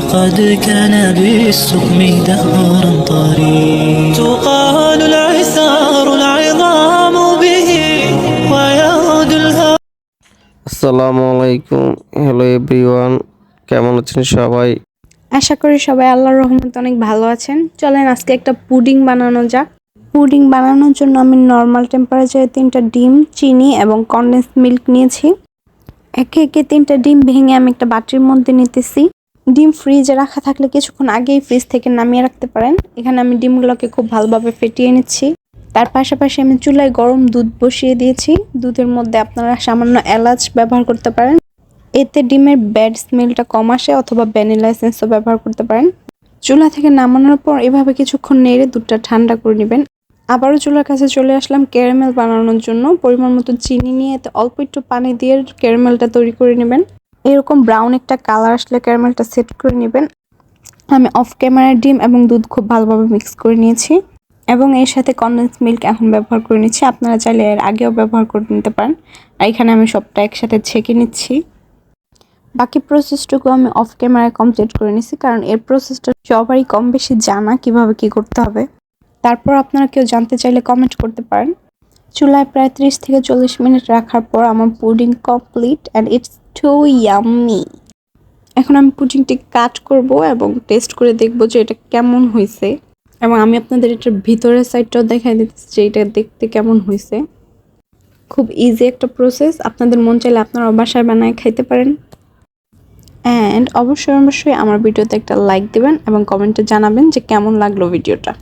قد كان بالسقم دهرا طريق تقال العثار العظام به ويعود الهوى. আসসালামু আলাইকুম। Hello everyone, কেমন আছেন সবাই? আশা করি সবাই আল্লাহর রহমতে অনেক ভালো আছেন। চলেন আজকে একটা পুডিং বানানো যাক। পুডিং বানানোর জন্য আমি নর্মাল টেম্পারেচারে 3টা ডিম, চিনি এবং কনডেন্স মিল্ক নিয়েছি। একে একে 3টা ডিম ভেঙে আমি একটা বাটির মধ্যে নিতেছি। ডিম ফ্রিজে রাখা থাকলে কিছুক্ষণ আগেই ফ্রিজ থেকে নামিয়ে রাখতে পারেন। এখানে আমি ডিমগুলোকে খুব ভালোভাবে ফেটিয়ে নিচ্ছি। তার পাশাপাশি আমি চুলায় গরম দুধ বসিয়ে দিয়েছি। দুধের মধ্যে আপনারা সামান্য এলাচ ব্যবহার করতে পারেন, এতে ডিমের ব্যাড স্মেলটা কম আসে, অথবা ভ্যানিলা এসেন্সও ব্যবহার করতে পারেন। চুলা থেকে নামানোর পর এভাবে কিছুক্ষণ নেড়ে দুধটা ঠান্ডা করে নেবেন। আবারও চুলার কাছে চলে আসলাম ক্যারামেল বানানোর জন্য। পরিমাণ মতো চিনি নিয়ে এতে অল্প একটু পানি দিয়ে ক্যারামেলটা তৈরি করে নেবেন। এরকম ব্রাউন একটা কালার আসলে ক্যারামেলটা সেট করে নেবেন। আমি অফ ক্যামেরায় ডিম এবং দুধ খুব ভালোভাবে মিক্স করে নিয়েছি এবং এর সাথে কনডেন্স মিল্ক এখন ব্যবহার করে নিচ্ছি। আপনারা চাইলে এর আগেও ব্যবহার করে নিতে পারেন। আর এখানে আমি সবটা একসাথে ছেঁকে নিচ্ছি। বাকি প্রসেসটুকু আমি অফ ক্যামেরায় কমপ্লিট করে নিছি, কারণ এর প্রসেসটা সবারই কম বেশি জানা কিভাবে কি করতে হবে। তারপর আপনারা কেউ জানতে চাইলে কমেন্ট করতে পারেন। চুলায় প্রায় 30 থেকে 40 মিনিট রাখার পর আমার pudding complete and it's too yummy. এখন আমি পুডিংটি কাট করব এবং টেস্ট করে দেখব যে এটা কেমন হয়েছে, এবং আমি আপনাদের এটার ভিতরের সাইডটাও দেখাই দিতেছি যে এটা দেখতে কেমন হয়েছে। খুব ইজি একটা প্রসেস, আপনাদের মন চাইলে আপনারা বাসায় বানায় খাইতে পারেন। অ্যান্ড অবশ্যই আমার ভিডিওতে একটা লাইক দিবেন এবং কমেন্টে জানাবেন যে কেমন লাগলো ভিডিওটা।